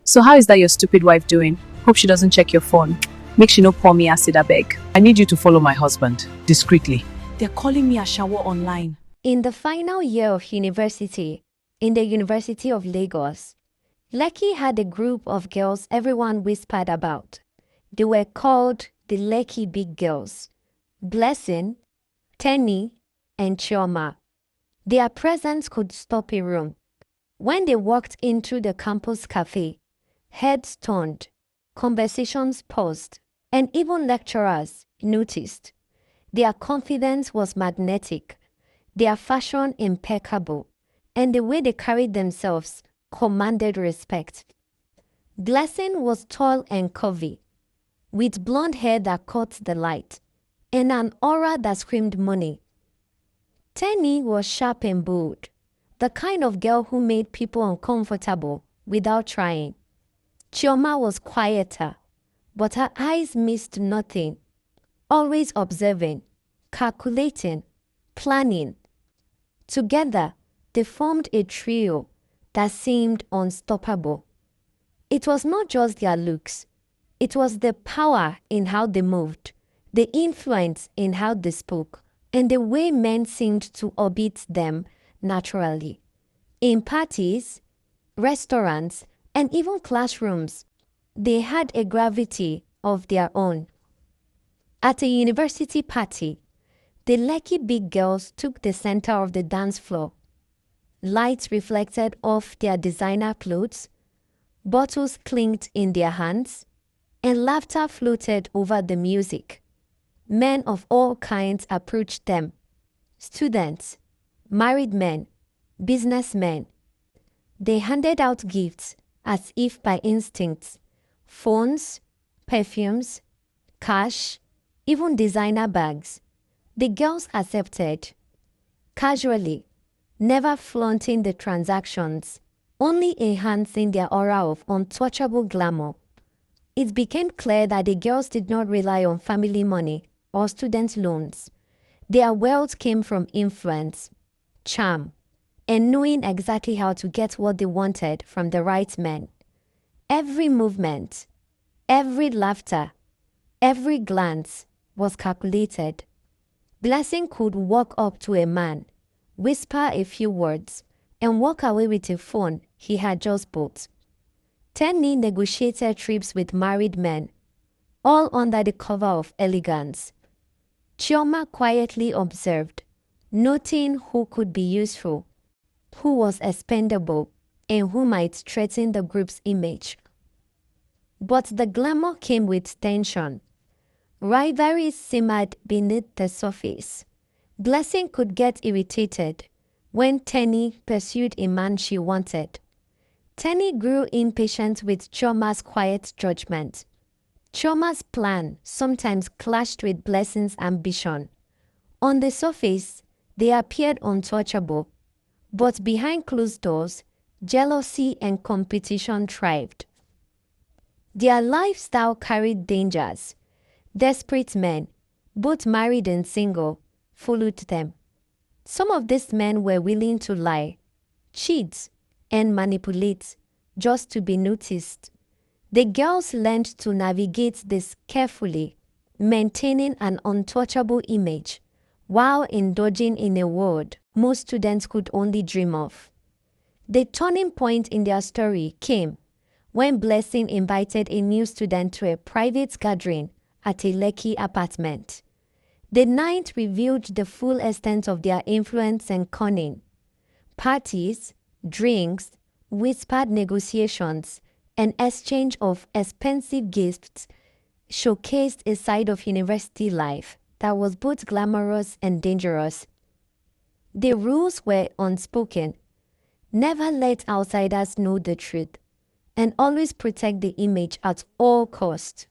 So how is that your stupid wife doing? Hope she doesn't check your phone. Make she no pour me acid, I beg. I need you to follow my husband, discreetly. They're calling me a shower online. In the final year of university, in the University of Lagos, Lekki had a group of girls everyone whispered about. They were called the Lekki Big Girls. Blessing, Tenny, and Chioma. Their presence could stop a room. When they walked into the campus cafe, heads turned, conversations paused, and even lecturers noticed. Their confidence was magnetic, their fashion impeccable, and the way they carried themselves commanded respect. Blessing was tall and curvy, with blonde hair that caught the light, and an aura that screamed money. Tenny was sharp and bold, the kind of girl who made people uncomfortable without trying. Chioma was quieter, but her eyes missed nothing, always observing, calculating, planning. Together, they formed a trio that seemed unstoppable. It was not just their looks, it was the power in how they moved, the influence in how they spoke, and the way men seemed to orbit them naturally. In parties, restaurants, and even classrooms, they had a gravity of their own. At a university party, the Lekki Big Girls took the center of the dance floor. Lights reflected off their designer clothes, bottles clinked in their hands, and laughter floated over the music. Men of all kinds approached them. Students, married men, businessmen. They handed out gifts as if by instinct. Phones, perfumes, cash, even designer bags. The girls accepted. Casually, never flaunting the transactions, only enhancing their aura of untouchable glamour. It became clear that the girls did not rely on family money or student loans. Their wealth came from influence, charm, and knowing exactly how to get what they wanted from the right men. Every movement, every laughter, every glance was calculated. Blessing could walk up to a man, whisper a few words, and walk away with a phone he had just bought. Tenny negotiated trips with married men, all under the cover of elegance. Chioma quietly observed, noting who could be useful, who was expendable, and who might threaten the group's image. But the glamour came with tension. Rivalry simmered beneath the surface. Blessing could get irritated when Tenny pursued a man she wanted. Tenny grew impatient with Chioma's quiet judgment. Chioma's plan sometimes clashed with Blessing's ambition. On the surface, they appeared untouchable, but behind closed doors, jealousy and competition thrived. Their lifestyle carried dangers. Desperate men, both married and single, followed them. Some of these men were willing to lie, cheat, and manipulate just to be noticed. The girls learned to navigate this carefully, maintaining an untouchable image while indulging in a world most students could only dream of. The turning point in their story came when Blessing invited a new student to a private gathering at a Lekki apartment. The night revealed the full extent of their influence and cunning. Parties, drinks, whispered negotiations, and exchange of expensive gifts showcased a side of university life that was both glamorous and dangerous. The rules were unspoken. Never let outsiders know the truth, and always protect the image at all costs.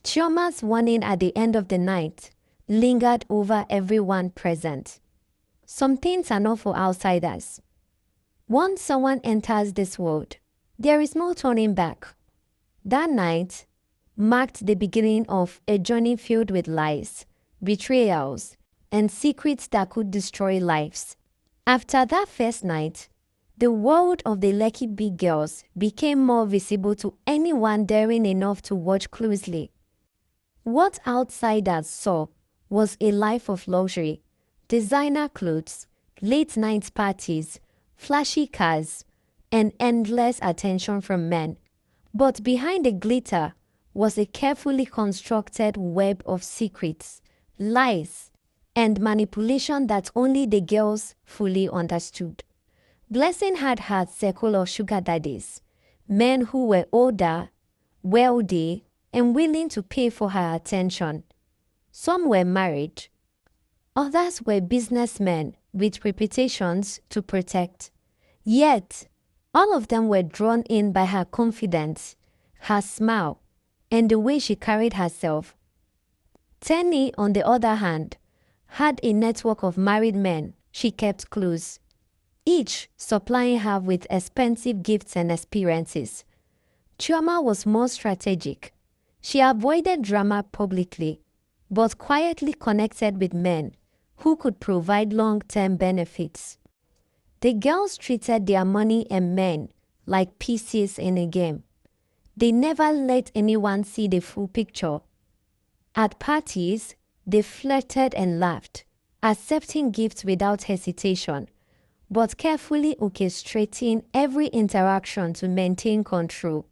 Chioma's warning at the end of the night lingered over everyone present. Some things are not for outsiders. Once someone enters this world, there is no turning back. That night marked the beginning of a journey filled with lies, betrayals, and secrets that could destroy lives. After that first night, The world of the Lekki big girls became more visible to anyone daring enough to watch closely. What outsiders saw was a life of luxury, designer clothes, late-night parties, flashy cars, and endless attention from men. But behind the glitter was a carefully constructed web of secrets, lies, and manipulation that only the girls fully understood. Blessing had her circle of sugar daddies, men who were older, wealthy, and willing to pay for her attention. Some were married. Others were businessmen with reputations to protect. Yet, all of them were drawn in by her confidence, her smile, and the way she carried herself. Tenny, on the other hand, had a network of married men she kept close, each supplying her with expensive gifts and experiences. Chioma was more strategic. She avoided drama publicly, but quietly connected with men who could provide long-term benefits. The girls treated their money and men like pieces in a game. They never let anyone see the full picture. At parties, they flirted and laughed, accepting gifts without hesitation, but carefully orchestrating every interaction to maintain control.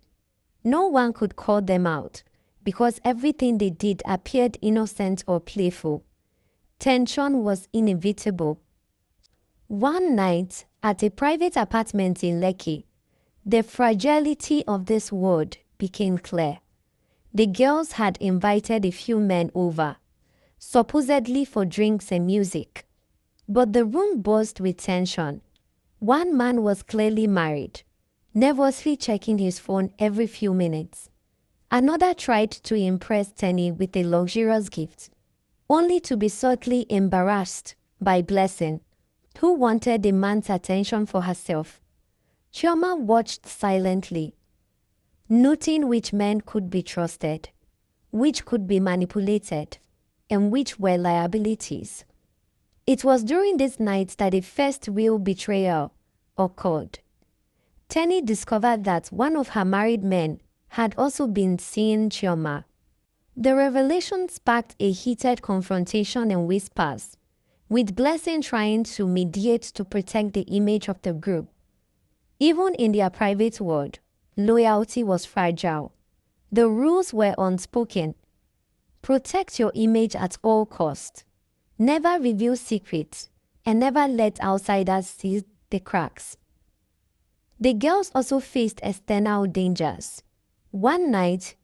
No one could call them out, because everything they did appeared innocent or playful. Tension was inevitable. One night, at a private apartment in Lekki, the fragility of this world became clear. The girls had invited a few men over, supposedly for drinks and music. But the room buzzed with tension. One man was clearly married, nervously checking his phone every few minutes. Another tried to impress Tenny with a luxurious gift, only to be subtly embarrassed by Blessing, who wanted the man's attention for herself. Chioma watched silently, noting which men could be trusted, which could be manipulated, and which were liabilities. It was during this night that the first real betrayal occurred. Tenny discovered that one of her married men had also been seeing Chioma. The revelation sparked a heated confrontation and whispers, with Blessing trying to mediate to protect the image of the group. Even in their private world, loyalty was fragile. The rules were unspoken. Protect your image at all costs. Never reveal secrets, and never let outsiders see the cracks. The girls also faced external dangers. One night,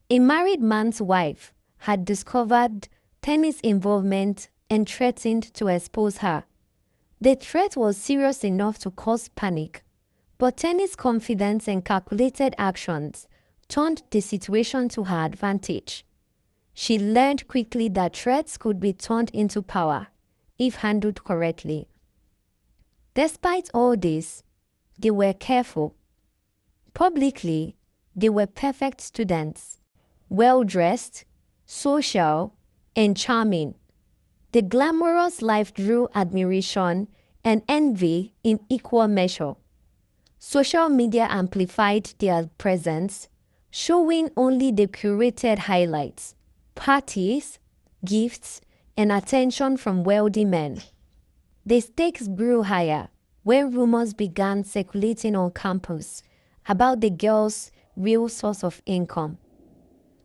a married man's wife had discovered Tenny's involvement and threatened to expose her. The threat was serious enough to cause panic, but Tenny's confidence and calculated actions turned the situation to her advantage. She learned quickly that threats could be turned into power if handled correctly. Despite all this, they were careful. Publicly, they were perfect students, well-dressed, social, and charming. The glamorous life drew admiration and envy in equal measure. Social media amplified their presence, showing only the curated highlights, parties, gifts, and attention from wealthy men. The stakes grew higher when rumors began circulating on campus about the girls' real source of income.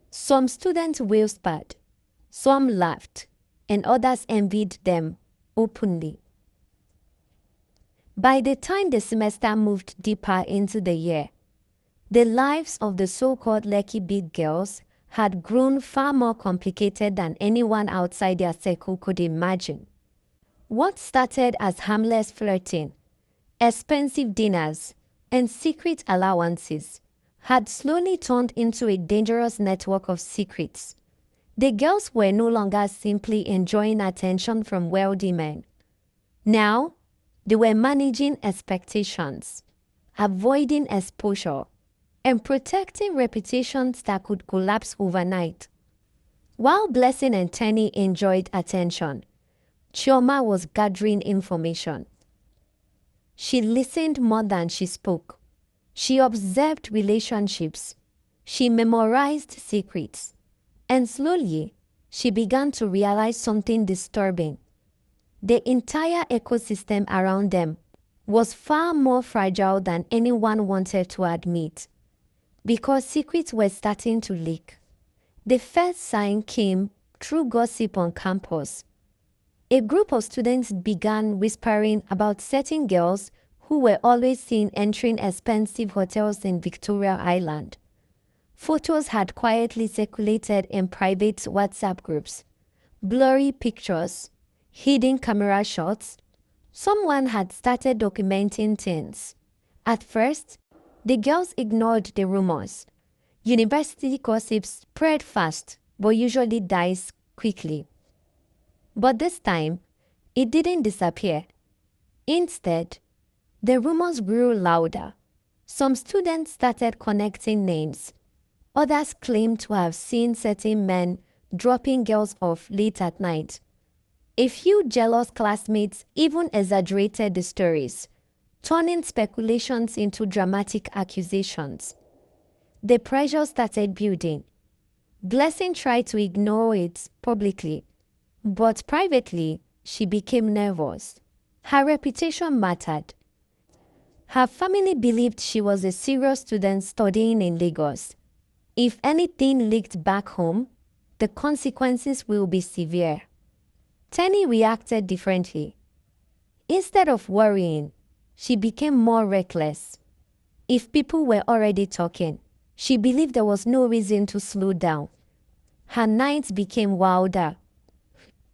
Some students whispered, some laughed, and others envied them openly. By the time the semester moved deeper into the year, the lives of the so-called Lekki big girls had grown far more complicated than anyone outside their circle could imagine. What started as harmless flirting, expensive dinners, and secret allowances had slowly turned into a dangerous network of secrets. The girls were no longer simply enjoying attention from wealthy men. Now, they were managing expectations, avoiding exposure, and protecting reputations that could collapse overnight. While Blessing and Tenny enjoyed attention, Chioma was gathering information. She listened more than she spoke. She observed relationships. She memorized secrets. And slowly, she began to realize something disturbing. The entire ecosystem around them was far more fragile than anyone wanted to admit, because secrets were starting to leak. The first sign came through gossip on campus. A group of students began whispering about certain girls who were always seen entering expensive hotels in Victoria Island. Photos had quietly circulated in private WhatsApp groups. Blurry pictures, hidden camera shots. Someone had started documenting things. At first, the girls ignored the rumors. University gossip spread fast, but usually dies quickly. But this time, it didn't disappear. Instead, the rumors grew louder. Some students started connecting names. Others claimed to have seen certain men dropping girls off late at night. A few jealous classmates even exaggerated the stories, turning speculations into dramatic accusations. The pressure started building. Blessing tried to ignore it publicly, but privately, she became nervous. Her reputation mattered. Her family believed she was a serious student studying in Lagos. If anything leaked back home, the consequences will be severe. Tenny reacted differently. Instead of worrying, she became more reckless. If people were already talking, she believed there was no reason to slow down. Her nights became wilder.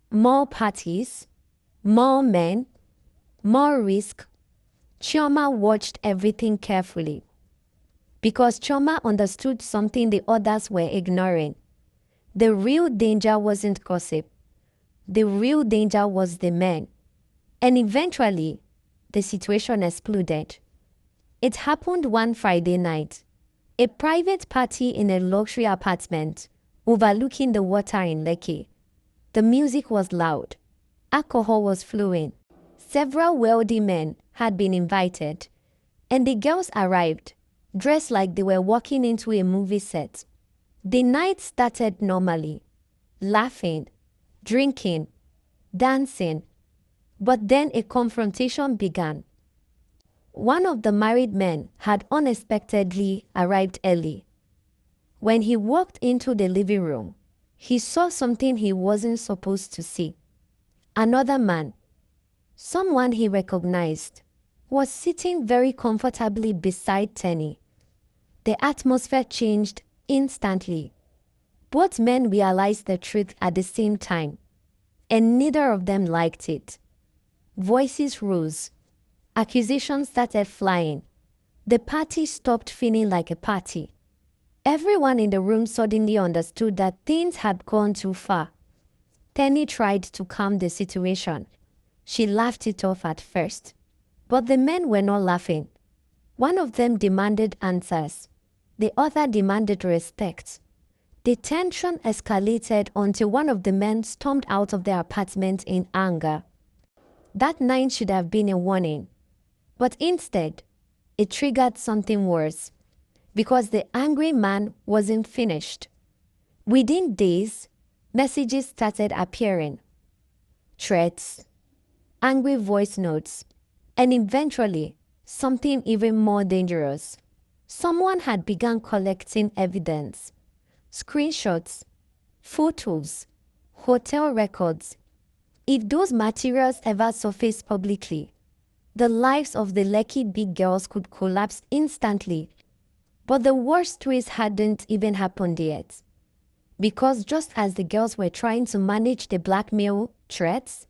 More parties, more men, more risk. Chioma watched everything carefully, because Chioma understood something the others were ignoring. The real danger wasn't gossip. The real danger was the men. And eventually, the situation exploded. It happened one Friday night. A private party in a luxury apartment overlooking the water in Lekki. The music was loud. Alcohol was flowing. Several wealthy men had been invited, and the girls arrived, dressed like they were walking into a movie set. The night started normally, laughing, drinking, dancing, but then a confrontation began. One of the married men had unexpectedly arrived early. When he walked into the living room, he saw something he wasn't supposed to see. Another man, someone he recognized, was sitting very comfortably beside Tenny. The atmosphere changed instantly. Both men realized the truth at the same time, and neither of them liked it. Voices rose. Accusations started flying. The party stopped feeling like a party. Everyone in the room suddenly understood that things had gone too far. Tenny tried to calm the situation. She laughed it off at first. But the men were not laughing. One of them demanded answers. The other demanded respect. The tension escalated until one of the men stormed out of their apartment in anger. That night should have been a warning. But instead, it triggered something worse, because the angry man wasn't finished. Within days, messages started appearing. Threats, angry voice notes, and eventually, something even more dangerous. Someone had begun collecting evidence. Screenshots, photos, hotel records. If those materials ever surfaced publicly, the lives of the Lekki big girls could collapse instantly. But the worst twist hadn't even happened yet. Because just as the girls were trying to manage the blackmail threats,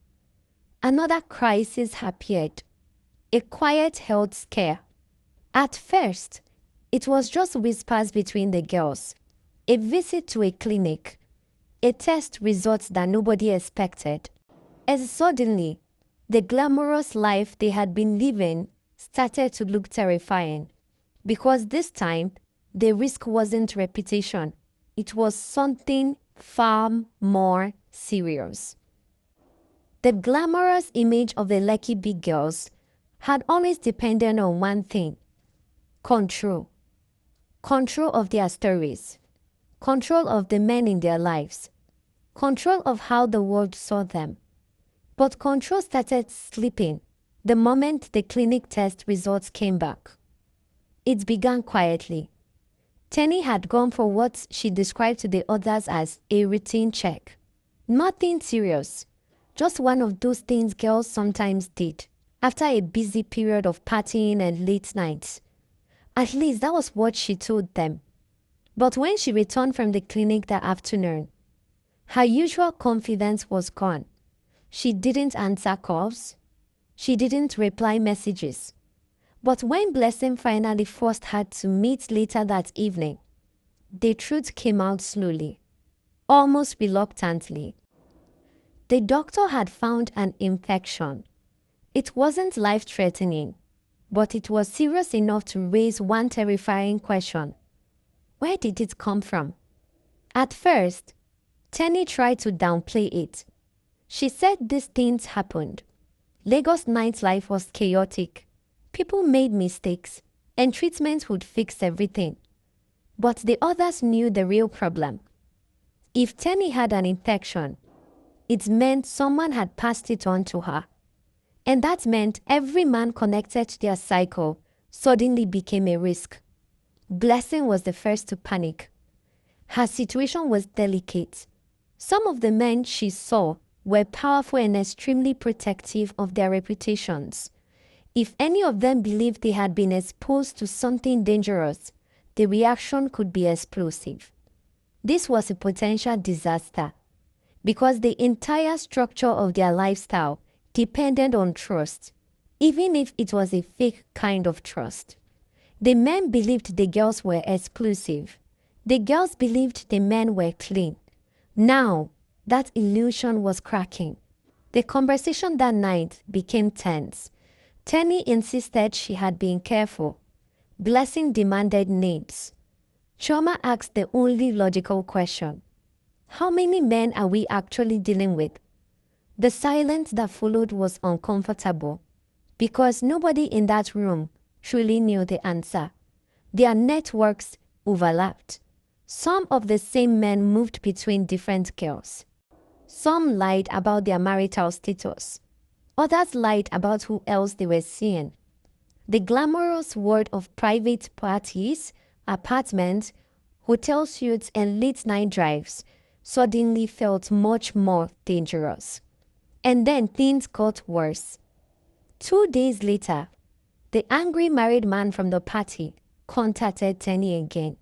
another crisis appeared. A quiet health scare. At first, it was just whispers between the girls. A visit to a clinic. A test results that nobody expected. As suddenly, the glamorous life they had been living started to look terrifying. Because this time, the risk wasn't reputation. It was something far more serious. The glamorous image of the Lekki big girls had always depended on one thing: control. Control of their stories, control of the men in their lives, control of how the world saw them. But control started slipping the moment the clinic test results came back. It began quietly. Tenny had gone for what she described to the others as a routine check. Nothing serious, just one of those things girls sometimes did after a busy period of partying and late nights. At least that was what she told them. But when she returned from the clinic that afternoon, her usual confidence was gone. She didn't answer calls. She didn't reply messages. But when Blessing finally forced her to meet later that evening, the truth came out slowly, almost reluctantly. The doctor had found an infection. It wasn't life-threatening, but it was serious enough to raise one terrifying question. Where did it come from? At first, Tenny tried to downplay it. She said these things happened. Lagos nightlife was chaotic. People made mistakes, and treatment would fix everything. But the others knew the real problem. If Tenny had an infection, it meant someone had passed it on to her. And that meant every man connected to their cycle suddenly became a risk. Blessing was the first to panic. Her situation was delicate. Some of the men she saw were powerful and extremely protective of their reputations. If any of them believed they had been exposed to something dangerous, the reaction could be explosive. This was a potential disaster because the entire structure of their lifestyle depended on trust, even if it was a fake kind of trust. The men believed the girls were exclusive. The girls believed the men were clean. Now, that illusion was cracking. The conversation that night became tense. Tenny insisted she had been careful. Blessing demanded names. Choma asked the only logical question: how many men are we actually dealing with? The silence that followed was uncomfortable because nobody in that room truly knew the answer. Their networks overlapped. Some of the same men moved between different girls. Some lied about their marital status. Others lied about who else they were seeing. The glamorous world of private parties, apartments, hotel suites, and late-night drives suddenly felt much more dangerous. And then things got worse. 2 days later, the angry married man from the party contacted Tenny again.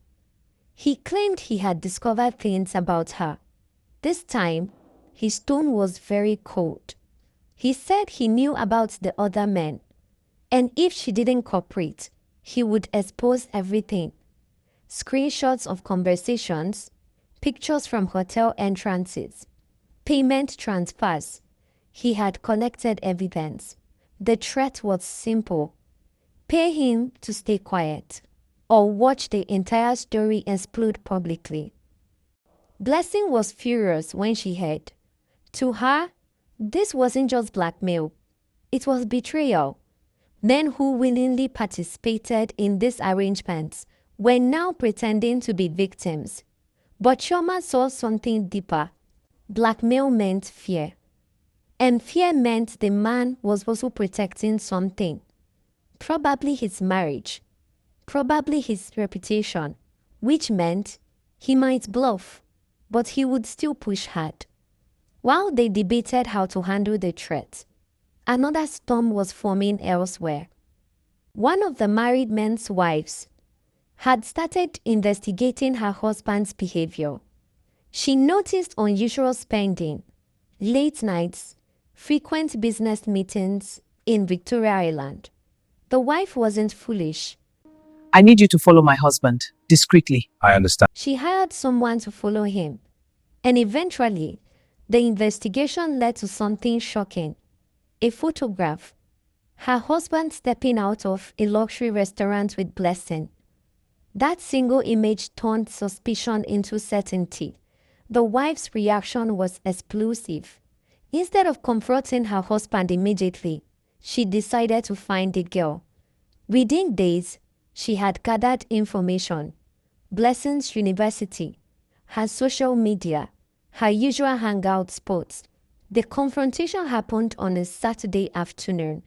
He claimed he had discovered things about her. This time, his tone was very cold. He said he knew about the other men, and if she didn't cooperate, he would expose everything. Screenshots of conversations, pictures from hotel entrances, payment transfers. He had collected evidence. The threat was simple: pay him to stay quiet, or watch the entire story explode publicly. Blessing was furious when she heard. To her, this wasn't just blackmail. It was betrayal. Men who willingly participated in these arrangements were now pretending to be victims. But Choma saw something deeper. Blackmail meant fear. And fear meant the man was also protecting something. Probably his marriage. Probably his reputation. Which meant he might bluff, but he would still push hard. While they debated how to handle the threat, another storm was forming elsewhere. One of the married men's wives had started investigating her husband's behavior. She noticed unusual spending, late nights, frequent business meetings in Victoria Island. The wife wasn't foolish. I need you to follow my husband, discreetly. I understand. She hired someone to follow him, and eventually, the investigation led to something shocking: a photograph. Her husband stepping out of a luxury restaurant with Blessing. That single image turned suspicion into certainty. The wife's reaction was explosive. Instead of confronting her husband immediately, she decided to find the girl. Within days, she had gathered information, Blessing's university, her social media, her usual hangout spots. The confrontation happened on a Saturday afternoon.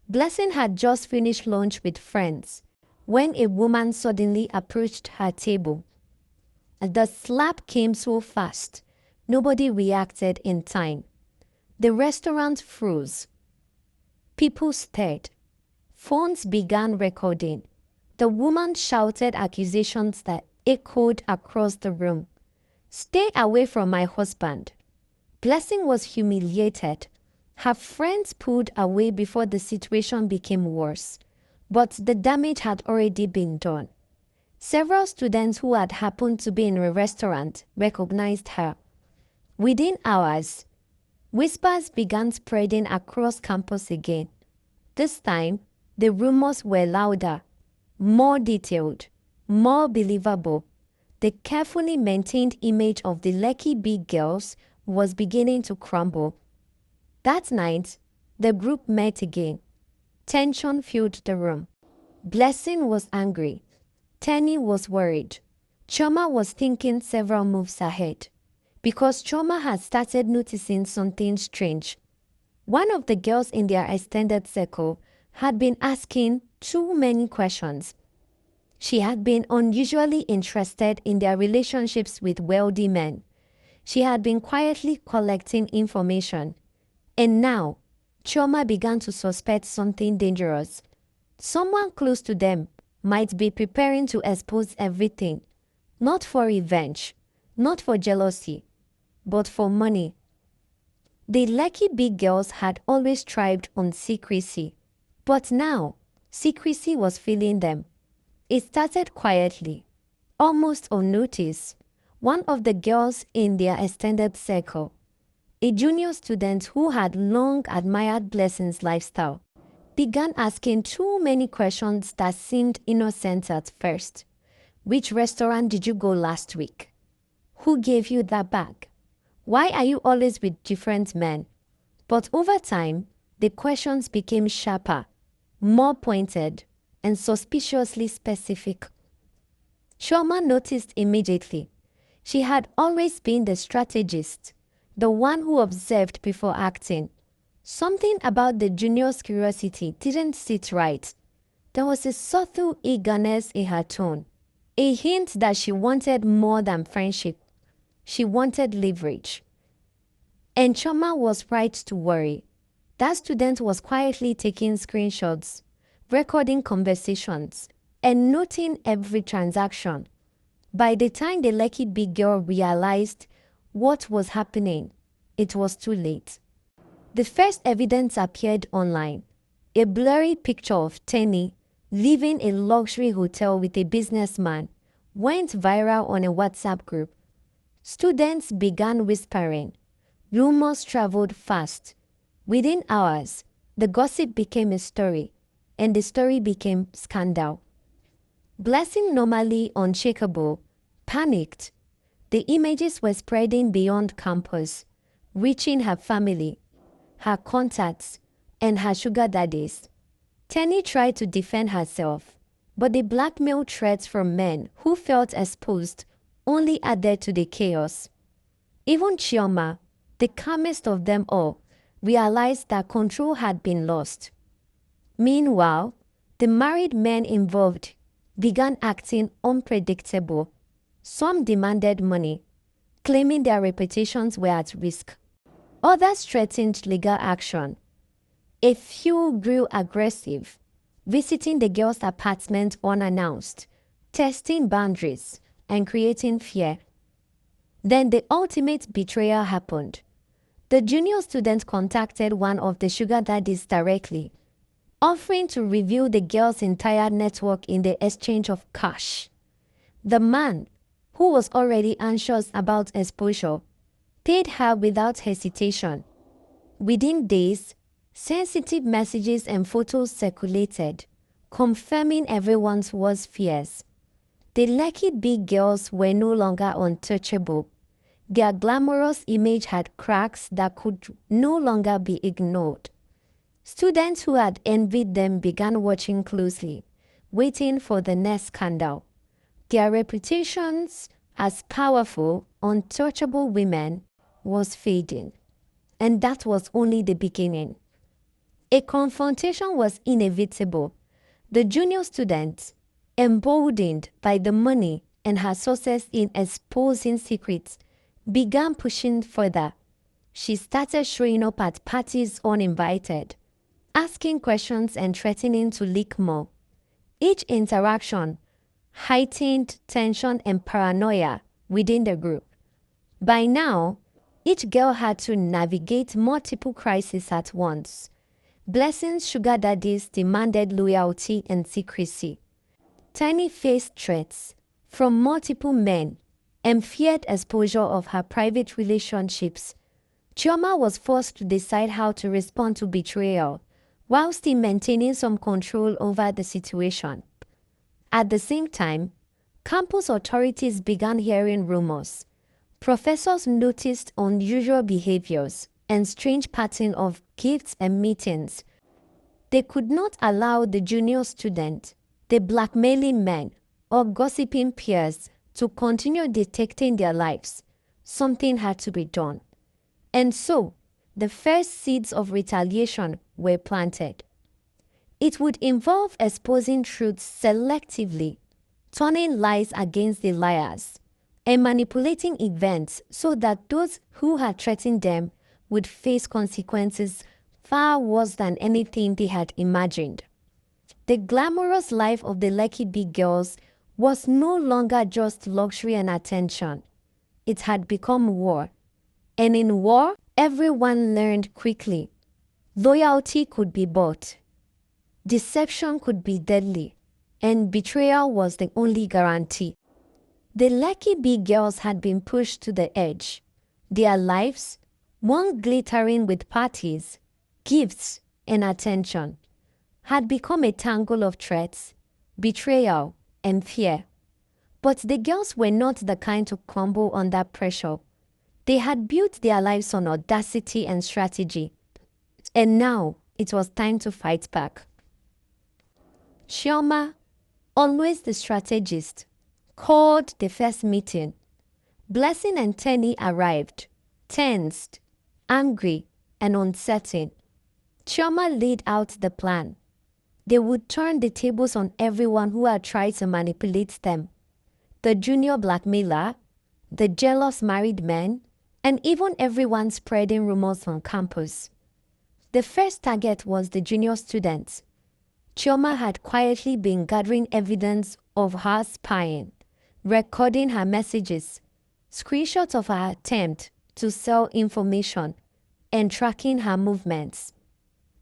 Blessing had just finished lunch with friends when a woman suddenly approached her table. The slap came so fast, nobody reacted in time. The restaurant froze. People stared. Phones began recording. The woman shouted accusations that echoed across the room. "Stay away from my husband." Blessing was humiliated. Her friends pulled away before the situation became worse, but the damage had already been done. Several students who had happened to be in a restaurant recognized her. Within hours, whispers began spreading across campus again. This time, the rumors were louder, more detailed, more believable. The carefully maintained image of the Lekki big girls was beginning to crumble. That night, the group met again. Tension filled the room. Blessing was angry. Tenny was worried. Choma was thinking several moves ahead, because Choma had started noticing something strange. One of the girls in their extended circle had been asking too many questions. She had been unusually interested in their relationships with wealthy men. She had been quietly collecting information. And now, Choma began to suspect something dangerous. Someone close to them might be preparing to expose everything, not for revenge, not for jealousy, but for money. The Lekki big girls had always thrived on secrecy, but now secrecy was filling them. It started quietly, almost unnoticed. One of the girls in their extended circle, a junior student who had long admired Blessing's lifestyle, began asking too many questions that seemed innocent at first. Which restaurant did you go last week? Who gave you that bag? Why are you always with different men? But over time, the questions became sharper, more pointed, and suspiciously specific. Shoma noticed immediately. She had always been the strategist, the one who observed before acting. Something about the junior's curiosity didn't sit right. There was a subtle eagerness in her tone, a hint that she wanted more than friendship. She wanted leverage. And Choma was right to worry. That student was quietly taking screenshots, recording conversations, and noting every transaction. By the time the Lekki big girl realized what was happening, it was too late. The first evidence appeared online. A blurry picture of Tenny leaving a luxury hotel with a businessman went viral on a WhatsApp group. Students began whispering. Rumors traveled fast. Within hours, the gossip became a story, and the story became scandal. Blessing, normally unshakable, panicked. The images were spreading beyond campus, reaching her family, her contacts, and her sugar daddies. Tenny tried to defend herself, but the blackmail threats from men who felt exposed only added to the chaos. Even Chioma, the calmest of them all, realized that control had been lost. Meanwhile, the married men involved began acting unpredictable. Some demanded money, claiming their reputations were at risk. Others threatened legal action. A few grew aggressive, visiting the girl's apartment unannounced, testing boundaries, and creating fear. Then the ultimate betrayal happened. The junior student contacted one of the sugar daddies directly, offering to reveal the girl's entire network in the exchange of cash. The man, who was already anxious about exposure, paid her without hesitation. Within days, sensitive messages and photos circulated, confirming everyone's worst fears. The Lekki big girls were no longer untouchable. Their glamorous image had cracks that could no longer be ignored. Students who had envied them began watching closely, waiting for the next scandal. Their reputations as powerful, untouchable women was fading, and that was only the beginning. A confrontation was inevitable. The junior student, emboldened by the money and her success in exposing secrets, began pushing further. She started showing up at parties uninvited, asking questions and threatening to leak more. Each interaction heightened tension and paranoia within the group. By now, each girl had to navigate multiple crises at once. Blessing's sugar daddies demanded loyalty and secrecy. Tiny faced threats from multiple men and feared exposure of her private relationships. Chioma was forced to decide how to respond to betrayal while still maintaining some control over the situation. At the same time, campus authorities began hearing rumors. Professors noticed unusual behaviors and strange pattern of gifts and meetings. They could not allow the junior student, the blackmailing men, or gossiping peers to continue dictating their lives. Something had to be done. And so, the first seeds of retaliation were planted. It would involve exposing truths selectively, turning lies against the liars, and manipulating events so that those who had threatened them would face consequences far worse than anything they had imagined. The glamorous life of the Lekki big girls was no longer just luxury and attention. It had become war. And in war, everyone learned quickly. Loyalty could be bought. Deception could be deadly. And betrayal was the only guarantee. The Lekki big girls had been pushed to the edge. Their lives, one glittering with parties, gifts, and attention, had become a tangle of threats, betrayal, and fear. But the girls were not the kind to crumble under pressure. They had built their lives on audacity and strategy. And now it was time to fight back. Chioma, always the strategist, called the first meeting. Blessing and Tenny arrived, tensed, angry, and uncertain. Chioma laid out the plan. They would turn the tables on everyone who had tried to manipulate them. The junior blackmailer, the jealous married men, and even everyone spreading rumors on campus. The first target was the junior students. Chioma had quietly been gathering evidence of her spying, recording her messages, screenshots of her attempt to sell information, and tracking her movements.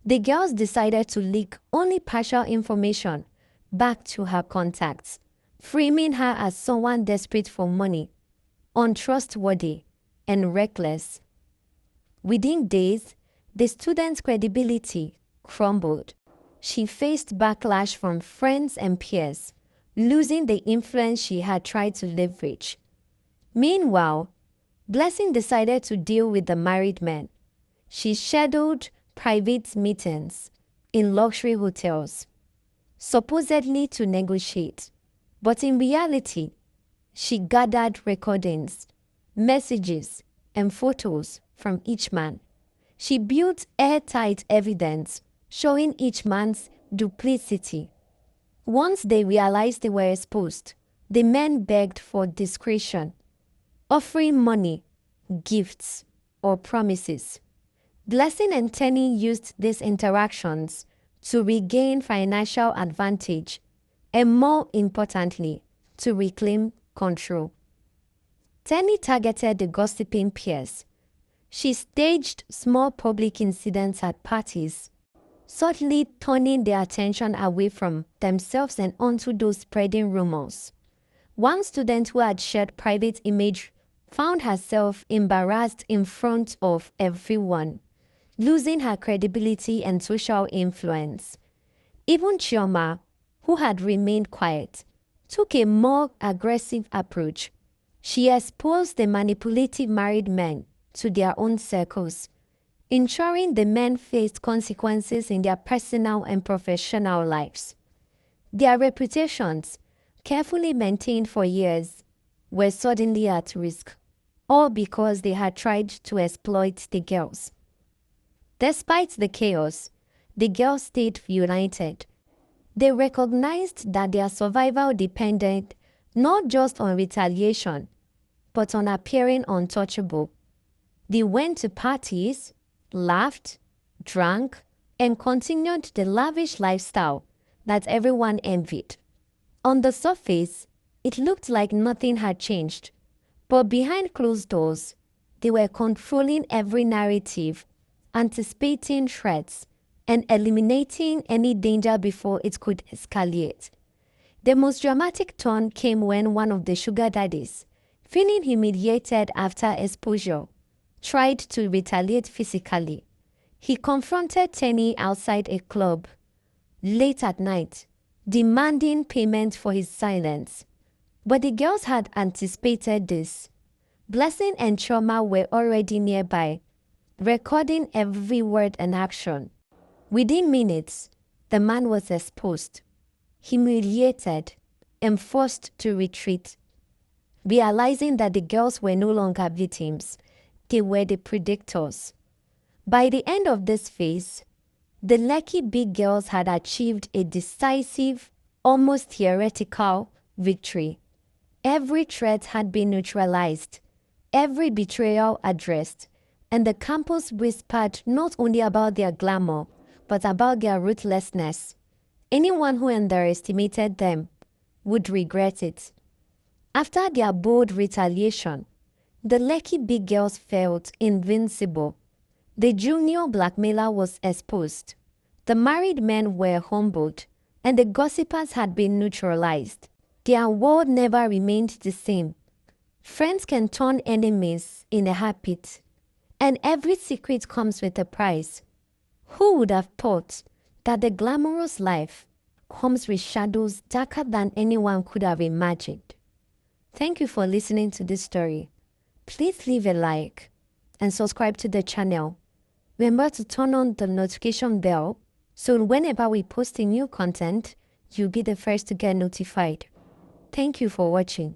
The girls decided to leak only partial information back to her contacts, framing her as someone desperate for money, untrustworthy, and reckless. Within days, the student's credibility crumbled. She faced backlash from friends and peers, losing the influence she had tried to leverage. Meanwhile, Blessing decided to deal with the married men. She scheduled private meetings in luxury hotels, supposedly to negotiate, but in reality, she gathered recordings, messages, and photos from each man. She built airtight evidence showing each man's duplicity. Once they realized they were exposed, the men begged for discretion, offering money, gifts, or promises. Blessing and Tenny used these interactions to regain financial advantage and, more importantly, to reclaim control. Tenny targeted the gossiping peers. She staged small public incidents at parties, subtly turning their attention away from themselves and onto those spreading rumors. One student who had shared private image found herself embarrassed in front of everyone, losing her credibility and social influence. Even Chioma, who had remained quiet, took a more aggressive approach. She exposed the manipulative married men to their own circles, ensuring the men faced consequences in their personal and professional lives. Their reputations, carefully maintained for years, were suddenly at risk, all because they had tried to exploit the girls. Despite the chaos, the girls stayed united. They recognized that their survival depended not just on retaliation, but on appearing untouchable. They went to parties, laughed, drank, and continued the lavish lifestyle that everyone envied. On the surface, it looked like nothing had changed, but behind closed doors, they were controlling every narrative, anticipating threats, and eliminating any danger before it could escalate. The most dramatic turn came when one of the sugar daddies, feeling humiliated after exposure, tried to retaliate physically. He confronted Tenny outside a club late at night, demanding payment for his silence. But the girls had anticipated this. Blessing and Choma were already nearby, recording every word and action. Within minutes, the man was exposed, humiliated, and forced to retreat. Realizing that the girls were no longer victims, they were the predators. By the end of this phase, the Lekki big girls had achieved a decisive, almost theoretical victory. Every threat had been neutralized, every betrayal addressed, and the campus whispered not only about their glamour, but about their ruthlessness. Anyone who underestimated them would regret it. After their bold retaliation, the Lekki big girls felt invincible. The junior blackmailer was exposed. The married men were humbled, and the gossipers had been neutralized. Their world never remained the same. Friends can turn enemies in a heartbeat, and every secret comes with a price. Who would have thought that the glamorous life comes with shadows darker than anyone could have imagined? Thank you for listening to this story. Please leave a like and subscribe to the channel. Remember to turn on the notification bell so whenever we post a new content, you'll be the first to get notified. Thank you for watching.